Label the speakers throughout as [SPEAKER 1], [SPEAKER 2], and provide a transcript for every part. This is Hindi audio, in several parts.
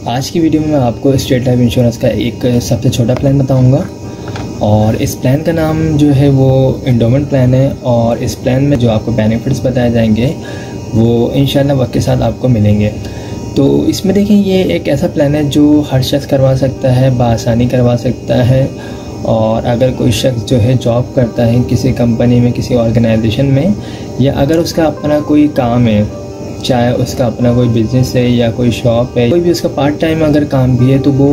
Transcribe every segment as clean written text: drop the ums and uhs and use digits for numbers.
[SPEAKER 1] आज की वीडियो में मैं आपको स्टेट लाइफ इंश्योरेंस का एक सबसे छोटा प्लान बताऊंगा और इस प्लान का नाम जो है वो एंडोमेंट प्लान है। और इस प्लान में जो आपको बेनिफिट्स बताए जाएंगे वो इंशाल्लाह वक्त के साथ आपको मिलेंगे। तो इसमें देखें, ये एक ऐसा प्लान है जो हर शख्स करवा सकता है, बआसानी करवा सकता है। और अगर कोई शख्स जो है जॉब करता है किसी कंपनी में, किसी ऑर्गेनाइजेशन में, या अगर उसका अपना कोई काम है, चाहे उसका अपना कोई बिज़नेस है या कोई शॉप है, कोई भी उसका पार्ट टाइम अगर काम भी है, तो वो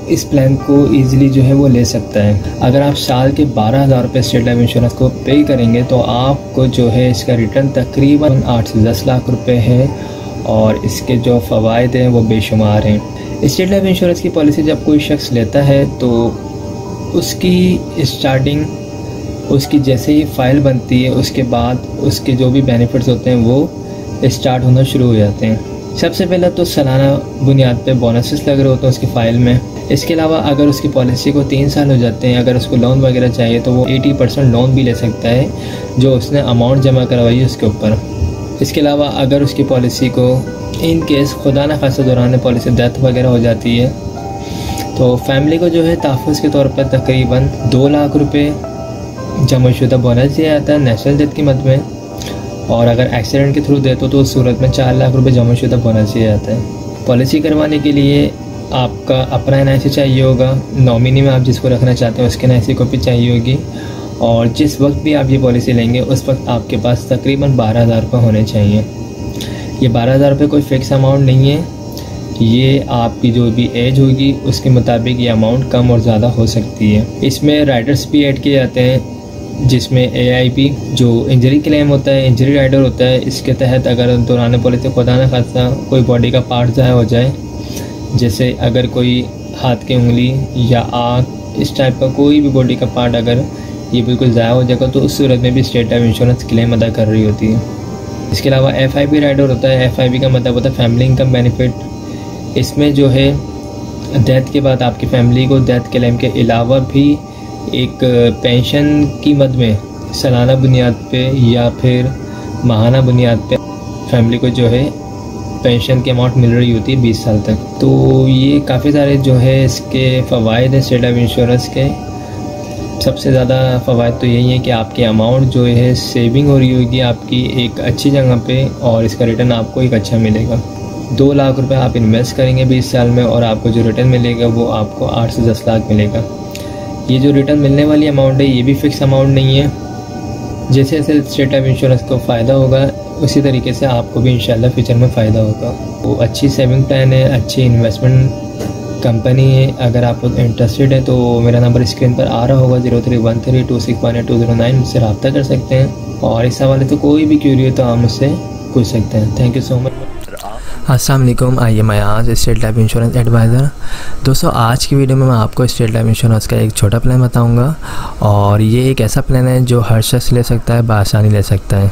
[SPEAKER 1] इस प्लान को इजीली जो है वो ले सकता है। अगर आप साल के 12,000 रुपये स्टेट लाइफ इंश्योरेंस को पे करेंगे तो आपको जो है इसका रिटर्न तकरीबन 8 से 10 लाख रुपए है और इसके जो फ़वाइद हैं वो बेशुमार हैं। स्टेट लाइफ इंश्योरेंस की पॉलिसी जब कोई शख्स लेता है तो उसकी स्टार्टिंग, उसकी जैसे ही फ़ाइल बनती है उसके बाद उसके जो भी बेनिफिट्स होते हैं वो स्टार्ट होना शुरू हो जाते हैं। सबसे पहले तो सालाना बुनियाद पे बोनसेस लग रहे होते हैं उसकी फ़ाइल में। इसके अलावा अगर उसकी पॉलिसी को 3 साल हो जाते हैं, अगर उसको लोन वगैरह चाहिए तो वो 80% लोन भी ले सकता है जो उसने अमाउंट जमा करवाई है उसके ऊपर। इसके अलावा अगर उसकी पॉलिसी को इन केस खुदा न खासा दौरान पॉलिसी डेथ वगैरह हो जाती है तो फैमिली को जो है तहफ़्फ़ुज़ के तौर पर तकरीबन 2 लाख रुपये जमाशुदा बोनस दिया जाता है नेशनल डेथ की मद में। और अगर एक्सीडेंट के थ्रू देते तो उस सूरत में 4 लाख रुपये जमाशुदा बोनस दिया जाता है। पॉलिसी करवाने के लिए आपका अपना NIC चाहिए होगा, नॉमिनी में आप जिसको रखना चाहते हैं उसके NIC कॉपी चाहिए होगी, और जिस वक्त भी आप ये पॉलिसी लेंगे उस वक्त आपके पास तकरीबन 12,000 रुपये होने चाहिए। ये 12,000 रुपये कोई फ़िक्स अमाउंट नहीं है, ये आपकी जो भी एज होगी उसके मुताबिक ये अमाउंट कम और ज़्यादा हो सकती है। इसमें राइडर्स भी ऐड किए जाते हैं जिसमें AIP जो इंजरी क्लेम होता है, इंजरी राइडर होता है। इसके तहत अगर दौरान पॉलिसी खुदा न खासा कोई बॉडी का पार्ट ज़ाया हो जाए, जैसे अगर कोई हाथ की उंगली या आँख, इस टाइप का कोई भी बॉडी का पार्ट अगर ये बिल्कुल ज़ाया हो जाएगा तो उस सूरत में भी स्टेट लाइफ इंश्योरेंस क्लेम अदा कर रही होती है। इसके अलावा FIP राइडर होता है। FIP का मतलब होता है फैमिली इनकम बेनिफिट। इसमें जो है डेथ के बाद आपकी फैमिली को डेथ क्लेम के अलावा भी एक पेंशन की मद में सालाना बुनियाद पे या फिर माहाना बुनियाद पे फैमिली को जो है पेंशन की अमाउंट मिल रही होती है 20 साल तक। तो ये काफ़ी सारे जो है इसके फ़वाइद हैं स्टेट लाइफ इंश्योरेंस के। सबसे ज़्यादा फ़वाइद तो यही है कि आपकी अमाउंट जो है सेविंग हो रही होगी आपकी एक अच्छी जगह पे, और इसका रिटर्न आपको एक अच्छा मिलेगा। 2 लाख रुपए आप इन्वेस्ट करेंगे 20 साल में और आपको जो रिटर्न मिलेगा वो आपको 8 से 10 लाख मिलेगा। ये जो रिटर्न मिलने वाली अमाउंट है ये भी फ़िक्स अमाउंट नहीं है। जैसे जैसे स्टेट लाइफ इंश्योरेंस को फ़ायदा होगा उसी तरीके से आपको भी इंशाल्लाह फ्यूचर में फ़ायदा होगा। वो अच्छी सेविंग प्लान है, अच्छी इन्वेस्टमेंट कंपनी है। अगर आप लोग इंटरेस्टेड है तो मेरा नंबर स्क्रीन पर आ रहा होगा 03132618 मुझसे रब्ता कर सकते हैं। और इस हवाले तो कोई भी क्यूरी हो तो आप मुझसे पूछ सकते हैं। Thank you so much.
[SPEAKER 2] अस्सलाम वालेकुम, I am Ayaz, state life insurance advisor. दोस्तों, आज की वीडियो में मैं आपको स्टेट लाइफ इंश्योरेंस का एक छोटा प्लान बताऊंगा और ये एक ऐसा प्लान है जो हर शख्स ले सकता है, बआसानी ले सकता है।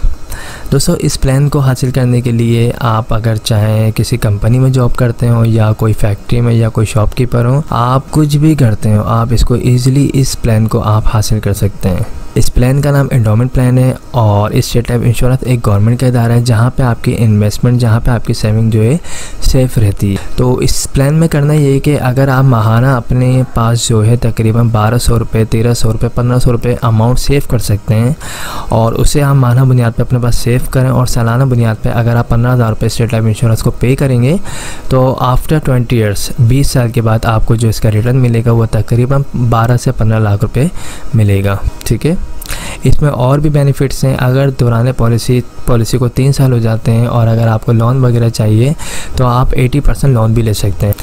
[SPEAKER 2] दोस्तों, इस प्लान को हासिल करने के लिए आप अगर चाहें किसी कंपनी में जॉब करते हो या कोई फैक्ट्री में या कोई शॉपकीपर हो, आप कुछ भी करते हो, आप इसको ईज़िली इस प्लान को आप हासिल कर सकते हैं। इस प्लान का नाम एंडोमेंट प्लान है और इस स्टेट लाइफ इंश्योरेंस एक गवर्नमेंट का इदारा है जहाँ पे आपकी इन्वेस्टमेंट, जहाँ पे आपकी सेविंग जो है सेफ़ रहती है। तो इस प्लान में करना ये है कि अगर आप माहाना अपने पास जो है तकरीबन 1200 रुपये, 1300 रुपये, 1500 रुपये अमाउंट सेव कर सकते हैं और उसे आप माहाना बुनियाद पे अपने पास सेव करें और सालाना बुनियाद पे अगर आप 15,000 रुपये स्टेट लाइफ इंश्योरेंस को पे करेंगे तो आफ्टर 20 ईयर्स, 20 साल के बाद आपको जो इसका रिटर्न मिलेगा वो तकरीबन 12 से 15 लाख रुपये मिलेगा। ठीक है, इसमें और भी बेनिफिट्स हैं। अगर दौरान पॉलिसी को 3 साल हो जाते हैं और अगर आपको लोन वगैरह चाहिए तो आप 80% लोन भी ले सकते हैं।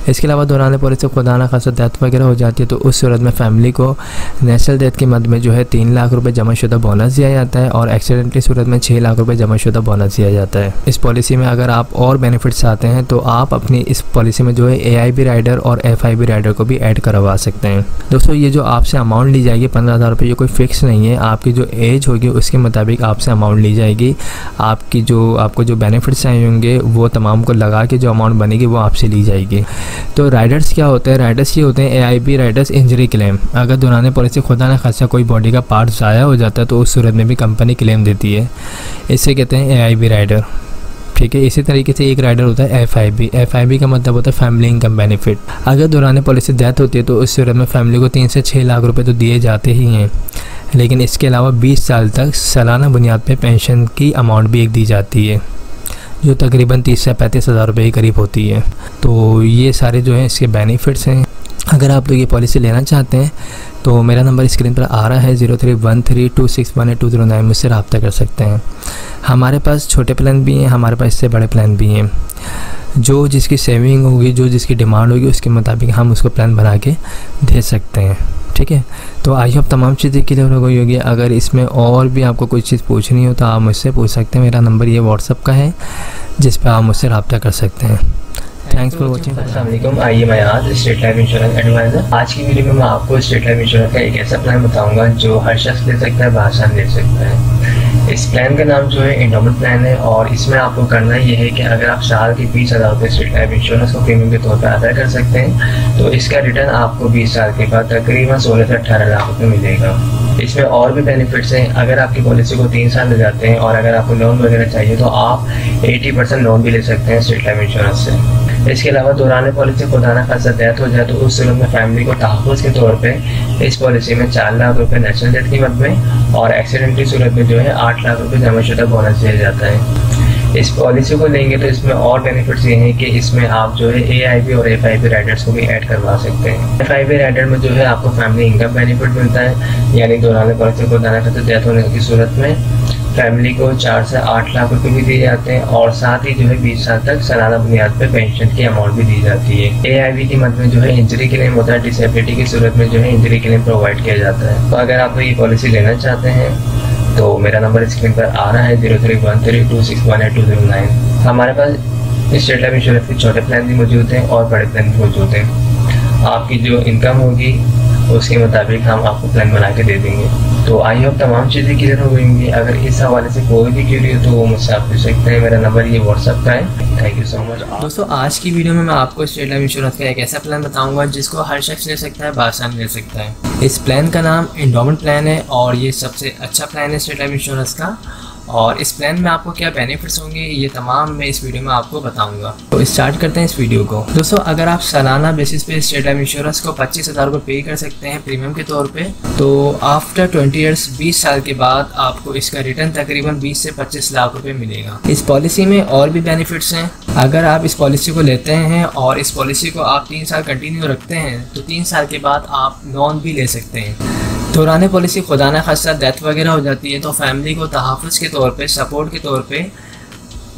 [SPEAKER 2] इसके अलावा दौरान पॉलिसी खुदा न खासा डेथ वगैरह हो जाती है तो उस सूरत में फैमिली को नेशनल डेथ की मद में जो है 3 लाख रुपये जमाशुदा बोनस दिया जाता है और एक्सीडेंट की सूरत में 6 लाख रुपये जमाशुदा बोनस दिया जाता है। इस पॉलिसी में अगर आप और बेनिफिट्स चाहते हैं तो आप अपनी इस पॉलिसी में जो है AIP राइडर और FIP राइडर को भी ऐड करवा सकते हैं। दोस्तों, ये जो आपसे अमाउंट ली जाएगी 15,000 रुपये, ये कोई फिक्स नहीं है। आपकी जो एज होगी उसके मुताबिक आपसे अमाउंट ली जाएगी। आपको जो बेनिफिट्स चाहिए होंगे वो तमाम को लगा के जो अमाउंट बनेगी वो आपसे ली जाएगी। तो राइडर्स क्या होते हैं? राइडर्स ये होते हैं AIP राइडर्स इंजरी क्लेम। अगर दौरान पॉलिसी खुदा न खासा कोई बॉडी का पार्ट ज़ाया हो जाता है तो उस सूरत में भी कंपनी क्लेम देती है, इसे कहते हैं AIP राइडर। ठीक है। इसी तरीके से एक राइडर होता है FIB का मतलब होता है फैमिली इनकम बेनिफिट। अगर दौरान पॉलिसी डेथ होती है तो उस सूरत में फैमिली को 3 से 6 लाख रुपए तो दिए जाते ही हैं, लेकिन इसके अलावा 20 साल तक सालाना बुनियाद पे पेंशन की अमाउंट भी एक दी जाती है, जो तकरीबन 30 से 35 हज़ार रुपये के करीब होती है। तो ये सारे जो हैं इसके बेनिफिट्स हैं। अगर आप लोग ये पॉलिसी लेना चाहते हैं तो मेरा नंबर स्क्रीन पर आ रहा है 031326182009, मुझसे रब्ता कर सकते हैं। हमारे पास छोटे प्लान भी हैं, हमारे पास इससे बड़े प्लान भी हैं। जो जिसकी सेविंग होगी, जो जिसकी डिमांड होगी, उसके मुताबिक हम उसको प्लान बना के दे सकते हैं, ठीक है। तो आई होप तमाम चीज़ें क्लियर हो गई होगी। अगर इसमें और भी आपको कोई चीज़ पूछनी हो तो आप मुझसे पूछ सकते हैं। मेरा नंबर ये व्हाट्सअप का है जिस पर आप मुझसे रब्ता कर सकते हैं। Thanks for watching.
[SPEAKER 1] अस्सलाम वालेकुम, आइए मैं आज स्टेट लाइफ इंश्योरेंस एडवाइज़र। आज की वीडियो में मैं आपको स्टेट लाइफ इंश्योरेंस का एक ऐसा प्लान बताऊंगा जो हर शख्स ले सकता है, बआसानी ले सकता है। इस प्लान का नाम जो है एंडोमेंट प्लान है और इसमें आपको करना ये है कि अगर आप साल के 20,000 रुपये स्टेट लाइफ इंश्योरेंस को प्रीमियम के तौर पर अदा कर सकते हैं तो इसका रिटर्न आपको 20 साल के बाद तकरीबन 16 से 18 लाख रुपये मिलेगा। इसमें और भी बेनिफिट्स हैं। अगर आपकी पॉलिसी को 3 साल लग जाते हैं और अगर आपको लोन वगैरह चाहिए तो आप 80% लोन भी ले सकते हैं स्टेट लाइफ इंश्योरेंस से। इसके अलावा दौरान पॉलिसी खुदा न खास्ता डेथ हो जाए तो उस सूरत में फैमिली को तहफ़्फ़ुज़ के तौर पे इस पॉलिसी में 4 लाख रुपए नेशनल डेथ की मद में और एक्सीडेंट की सूरत में जो है 8 लाख रुपए जमाशुदा बोनस दिया जाता है। इस पॉलिसी को लेंगे तो इसमें और बेनिफिट्स ये हैं कि इसमें आप जो है AIB और FIB राइडर्स को भी ऐड करवा सकते हैं। FIB राइडर में जो है आपको फैमिली इनकम बेनिफिट मिलता है, यानी दौरान पॉलिसी खुदा न खास्ता डेथ होने की सूरत में फैमिली को 4 से 8 लाख रुपए भी दिए जाते हैं और साथ ही जो है 20 साल तक सालाना बुनियाद पे पेंशन की अमाउंट भी दी जाती है। AIB की मद में जो है इंजरी क्लेम होता है, डिसेबिलिटी की सूरत में जो है इंजरी क्लेम प्रोवाइड किया जाता है। तो अगर आप ये पॉलिसी लेना चाहते हैं तो मेरा नंबर स्क्रीन पर आ रहा है 031326182009। हमारे पास स्टेट लाइफ इंश्योरेंस के छोटे प्लान भी मौजूद हैं और बड़े प्लान भी मौजूद हैं। आपकी जो इनकम होगी उसके मुताबिक हम आपको प्लान बना के दे देंगे। तो आई होप तमाम चीज़ें क्लियर हो गई होंगी। अगर इस हवाले से कोई भी क्यूरी हो तो वो मुझसे आप पूछ सकते हैं। मेरा नंबर ये व्हाट्सअप का है। थैंक यू सो मच
[SPEAKER 2] दोस्तों। आज की वीडियो में मैं आपको स्टेट लाइफ इंश्योरेंस का एक ऐसा प्लान बताऊंगा जिसको हर शख्स ले सकता है, बआसानी ले सकता है। इस प्लान का नाम एंडोमेंट प्लान है और ये सबसे अच्छा प्लान है स्टेट लाइफ इंश्योरेंस का। और इस प्लान में आपको क्या बेनिफिट्स होंगे ये तमाम मैं इस वीडियो में आपको बताऊंगा। तो स्टार्ट करते हैं इस वीडियो को। दोस्तों, अगर आप सालाना बेसिस पे स्टेट लाइफ इंश्योरेंस को 25,000 रुपये पे कर सकते हैं प्रीमियम के तौर पे, तो आफ्टर 20 ईयर्स 20 साल के बाद आपको इसका रिटर्न तकरीबन 20 से 25 लाख रुपये मिलेगा। इस पॉलिसी में और भी बेनिफिट्स हैं। अगर आप इस पॉलिसी को लेते हैं और इस पॉलिसी को आप 3 साल कंटिन्यू रखते हैं तो 3 साल के बाद आप लोन भी ले सकते हैं। दौरान पॉलिसी खुदा न खास्ता डेथ वगैरह हो जाती है तो फैमिली को तहफ़्फ़ुज़ के तौर पे, सपोर्ट के तौर पे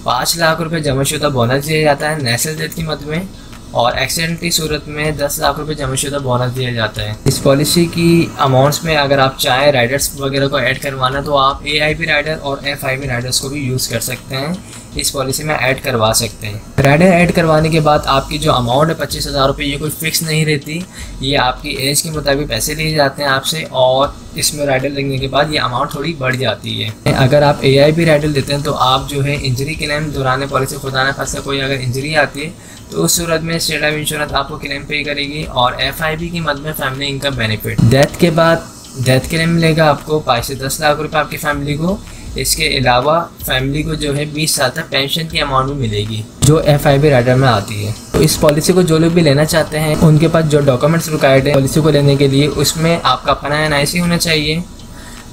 [SPEAKER 2] 5 लाख रुपए जमाशुदा बोनस दिया जाता है नेशनल डेथ की मद में और एक्सीडेंट की सूरत में 10 लाख रुपए जमाशुदा बोनस दिया जाता है। इस पॉलिसी की अमाउंट्स में अगर आप चाहें राइडर्स वगैरह को ऐड करवाना तो आप AIB राइडर और FIB राइडर्स को भी यूज़ कर सकते हैं, इस पॉलिसी में ऐड करवा सकते हैं। राइडर ऐड करवाने के बाद आपकी जो अमाउंट है 25,000 रुपये, ये कोई फिक्स नहीं रहती, ये आपकी एज के मुताबिक पैसे लिए जाते हैं आपसे और इसमें राइडर लगने के बाद ये अमाउंट थोड़ी बढ़ जाती है। अगर आप AIB राइडर लेते हैं तो आप जो है इंजरी क्लेम दौरान पॉलिसी खुदा न खास्ता कोई अगर इंजरी आती है तो उस सूरत में स्टेट लाइफ इंश्योरेंस आपको क्लेम पे करेगी और FIB की मद में फैमिली इनकम बेनिफिट। डेथ के बाद डेथ क्लेम मिलेगा आपको 5 से 10 लाख रुपये आपकी फैमिली को। इसके अलावा फैमिली को जो है 20 साल तक पेंशन की अमाउंट भी मिलेगी जो FIB राइडर में आती है। तो इस पॉलिसी को जो लोग भी लेना चाहते हैं उनके पास जो डॉक्यूमेंट्स रिक्वायर्ड है पॉलिसी को लेने के लिए, उसमें आपका अपना NIC होना चाहिए,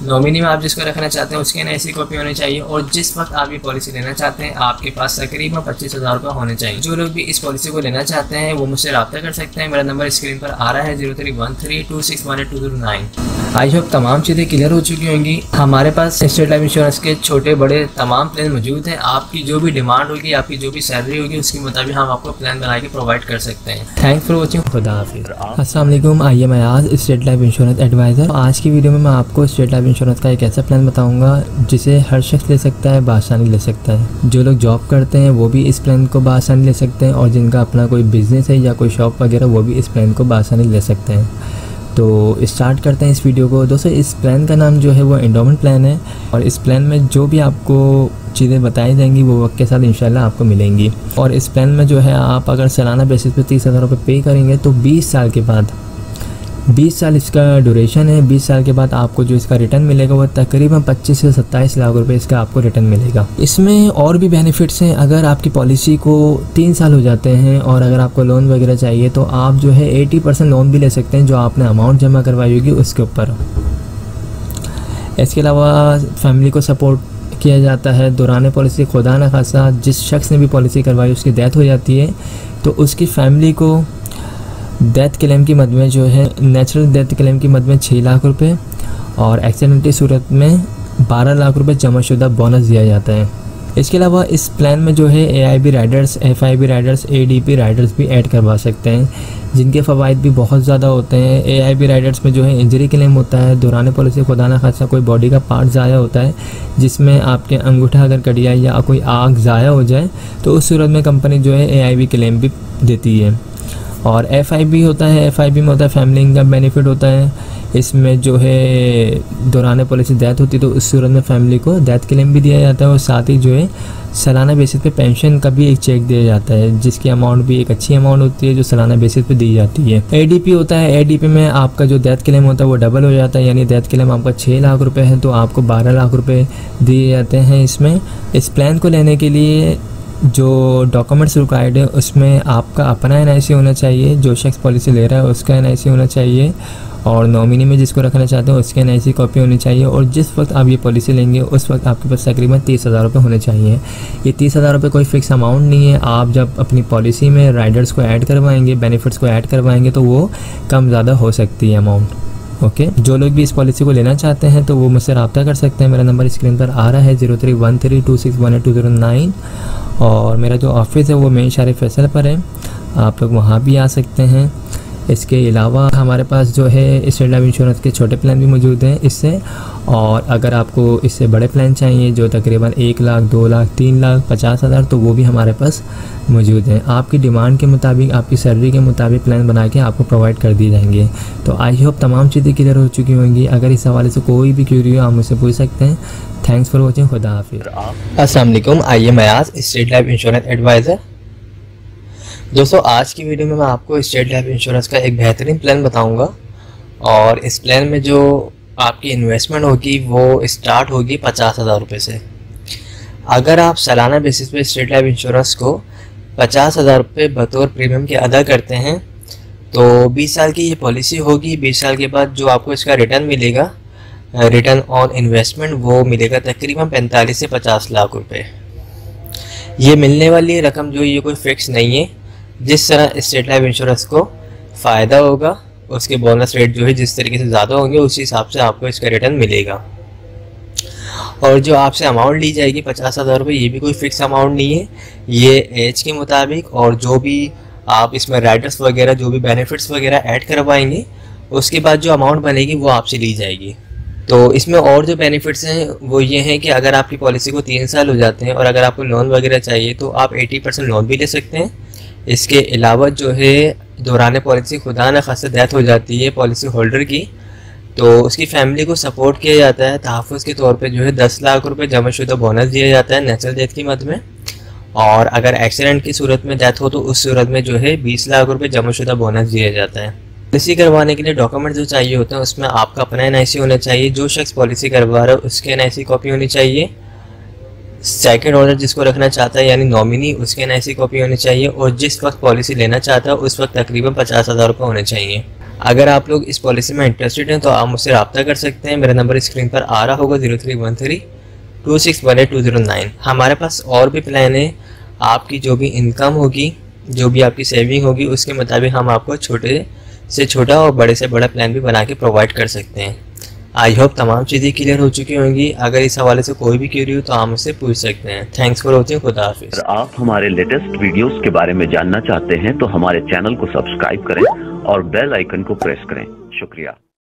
[SPEAKER 2] नॉमिनी में आप जिसको रखना चाहते हैं उसकी NIC कॉपी होनी चाहिए और जिस वक्त आप ये पॉलिसी लेना चाहते हैं आपके पास तकरीबन 25,000 रुपये होने चाहिए। जो लोग भी इस पॉलिसी को लेना चाहते हैं वो मुझसे रब्ता कर सकते हैं। मेरा नंबर स्क्रीन पर आ रहा है 031326182009। आई होप तमाम चीज़ें क्लियर हो चुकी होंगी। हमारे पास स्टेट लाइफ इंश्योरेंस के छोटे बड़े तमाम प्लान मौजूद हैं। आपकी जो भी डिमांड होगी, आपकी जो भी सैलरी होगी उसके मुताबिक हम आपको प्लान बना के प्रोवाइड कर सकते हैं। Thanks for watching. खुदा हाफिज़। अस्सलाम वालेकुम, आइए मैं आज स्टेट लाइफ इंश्योरेंस एडवाइज़र। आज की वीडियो में मैं आपको स्टेट लाइफ इंश्योरेंस का एक ऐसा प्लान बताऊंगा जिसे हर शख्स ले सकता है, बआसानी ले सकता है। जो लोग जॉब करते हैं वो भी इस प्लान को बआसानी ले सकते हैं और जिनका अपना कोई बिज़नेस है या कोई शॉप वगैरह वो भी इस प्लान को बआसानी ले सकते हैं। तो स्टार्ट करते हैं इस वीडियो को। दोस्तों, इस प्लान का नाम जो है वो एंडोमेंट प्लान है और इस प्लान में जो भी आपको चीज़ें बताई जाएंगी वो वक्त के साथ इंशाल्लाह आपको मिलेंगी। और इस प्लान में जो है आप अगर सालाना बेसिस पे 30,000 रुपये पे करेंगे तो 20 साल के बाद 20 साल इसका ड्यूरेशन है। 20 साल के बाद आपको जो इसका रिटर्न मिलेगा वो तकरीबन 25 से 27 लाख रुपए इसका आपको रिटर्न मिलेगा। इसमें और भी बेनिफिट्स हैं। अगर आपकी पॉलिसी को 3 साल हो जाते हैं और अगर आपको लोन वगैरह चाहिए तो आप जो है 80% लोन भी ले सकते हैं जो आपने अमाउंट जमा करवाई होगी उसके ऊपर। इसके अलावा फैमिली को सपोर्ट किया जाता है। दौरान पॉलिसी खुदा न खासा जिस शख्स ने भी पॉलिसी करवाई उसकी डेथ हो जाती है तो उसकी फैमिली को डेथ क्लेम की मद में जो है नेचुरल डेथ क्लेम की मद में 6 लाख रुपए और एक्सीडेंट की सूरत में 12 लाख रुपए जमाशुदा बोनस दिया जाता है। इसके अलावा इस प्लान में जो है AIB Riders, FIB Riders, ADP Riders भी ऐड करवा सकते हैं जिनके फ़वाइद भी बहुत ज़्यादा होते हैं। AIB राइडर्स में जो है इंजरी क्लेम होता है। दौरान पॉलिसी खुदा न खासा कोई बॉडी का पार्ट ज़ाया होता है जिसमें आपके अंगूठा अगर कट जाए या कोई आग ज़ाया हो जाए तो उस सूरत में कंपनी जो है AIB क्लेम भी देती है। और FIB होता है, FIB में होता है फैमिली इनकम बेनिफिट होता है। इसमें जो है दौरान पॉलिसी डेथ होती है तो उस सूरत में फैमिली को डेथ क्लेम भी दिया जाता है और साथ ही जो है सालाना बेसिस पे पेंशन का भी एक चेक दिया जाता है जिसकी अमाउंट भी एक अच्छी अमाउंट होती है जो सालाना बेसिस पे दी जाती है। ADP होता है। ADP में आपका जो डेथ क्लेम होता है वो डबल हो जाता है, यानी डेथ क्लेम आपका 6 लाख रुपए है तो आपको 12 लाख रुपए दिए जाते हैं। इसमें इस प्लान को लेने के लिए जो डॉक्यूमेंट्स रिक्वायर्ड है उसमें आपका अपना NIC होना चाहिए, जो शख्स पॉलिसी ले रहा है उसका NIC होना चाहिए और नॉमिनी में जिसको रखना चाहते हैं उसके NIC कॉपी होनी चाहिए और जिस वक्त आप ये पॉलिसी लेंगे उस वक्त आपके पास तकरीबन 30,000 रुपये होने चाहिए। ये 30,000 रुपये कोई फ़िक्स अमाउंट नहीं है। आप जब अपनी पॉलिसी में राइडर्स को ऐड करवाएंगे, बेनिफिट्स को ऐड करवाएंगे तो वो कम ज़्यादा हो सकती है अमाउंट। ओके, जो लोग भी इस पॉलिसी को लेना चाहते हैं तो वो मुझसे रब्ता कर सकते हैं। मेरा नंबर स्क्रीन पर आ रहा है 031326182009 और मेरा जो ऑफिस है वो मेन शार फैसल पर है, आप लोग वहाँ भी आ सकते हैं। इसके अलावा हमारे पास जो है स्टेट लाइफ इंश्योरेंस के छोटे प्लान भी मौजूद हैं इससे, और अगर आपको इससे बड़े प्लान चाहिए जो तकरीबन 1 लाख, 2 लाख, 3 लाख 50,000 तो वो भी हमारे पास मौजूद हैं। आपकी डिमांड के मुताबिक, आपकी सैलरी के मुताबिक प्लान बना के आपको प्रोवाइड कर दिए जाएंगे। तो आई होप तमाम चीज़ें क्लियर हो चुकी होंगी। अगर इस हवाले से कोई भी क्यूरी हो आप मुझसे पूछ सकते हैं। Thanks for watching. खुदा हाफिज़।
[SPEAKER 1] अस्सलाम वालेकुम, आइए मयाज स्टेट लाइफ इंश्योरेंस एडवाइज़र। दोस्तों आज की वीडियो में मैं आपको स्टेट लाइफ इंश्योरेंस का एक बेहतरीन प्लान बताऊंगा और इस प्लान में जो आपकी इन्वेस्टमेंट होगी वो स्टार्ट होगी 50,000 रुपये से। अगर आप सालाना बेसिस पे स्टेट लाइफ इंश्योरेंस को 50,000 रुपये बतौर प्रीमियम के अदा करते हैं तो 20 साल की ये पॉलिसी होगी। 20 साल के बाद जो आपको इसका रिटर्न मिलेगा, रिटर्न ऑन इन्वेस्टमेंट, वो मिलेगा तकरीबन 45 से 50 लाख रुपए। ये मिलने वाली रकम जो ये कोई फिक्स नहीं है। जिस तरह स्टेट लाइफ इंश्योरेंस को फ़ायदा होगा उसके बोनस रेट जो है जिस तरीके से ज़्यादा होंगे उसी हिसाब से आपको इसका रिटर्न मिलेगा। और जो आपसे अमाउंट ली जाएगी 50,000 रुपये, ये भी कोई फिक्स अमाउंट नहीं है। ये एज के मुताबिक और जो भी आप इसमें राइडर्स वगैरह जो भी बेनिफिट्स वगैरह ऐड करवाएंगे उसके बाद जो अमाउंट बनेगी वो आपसे ली जाएगी। तो इसमें और जो बेनिफिट्स हैं वो ये हैं कि अगर आपकी पॉलिसी को 3 साल हो जाते हैं और अगर आपको लोन वगैरह चाहिए तो आप 80% लोन भी ले सकते हैं। इसके अलावा जो है दौरान पॉलिसी खुदा न खासा डेथ हो जाती है पॉलिसी होल्डर की तो उसकी फैमिली को सपोर्ट किया जाता है। तहफ़्फ़ुज़ के तौर पे जो है 10 लाख रुपए जमाशुदा बोनस दिया जाता है नेचुरल डेथ की मद में, और अगर एक्सीडेंट की सूरत में डेथ हो तो उस सूरत में जो है 20 लाख रुपए जमाशुदा बोनस दिया जाता है। पॉलिसी करवाने के लिए डॉक्यूमेंट जो चाहिए होते हैं उसमें आपका अपना NIC होना चाहिए, जो शख्स पॉलिसी करवा रहा है उसके NIC कॉपी होनी चाहिए, सेकंड ऑर्डर जिसको रखना चाहता है यानी नॉमिनी उसके NIC कॉपी होनी चाहिए, और जिस वक्त पॉलिसी लेना चाहता है उस वक्त तकरीबन 50,000 रुपये होने चाहिए। अगर आप लोग इस पॉलिसी में इंटरेस्टेड हैं तो आप मुझसे रब्ता कर सकते हैं। मेरा नंबर स्क्रीन पर आ रहा होगा 031326182009। हमारे पास और भी प्लान है। आपकी जो भी इनकम होगी, जो भी आपकी सेविंग होगी उसके मुताबिक हम आपको छोटे से छोटा और बड़े से बड़ा प्लान भी बना के प्रोवाइड कर सकते हैं। आई होप तमाम चीज़ें क्लियर हो चुकी होंगी। अगर इस हवाले से कोई भी क्यूरी हो तो आप मुझसे पूछ सकते हैं। Thanks for watching. खुदा हाफिज़।
[SPEAKER 3] अगर आप हमारे लेटेस्ट वीडियोस के बारे में जानना चाहते हैं तो हमारे चैनल को सब्सक्राइब करें और बेल आइकन को प्रेस करें। शुक्रिया।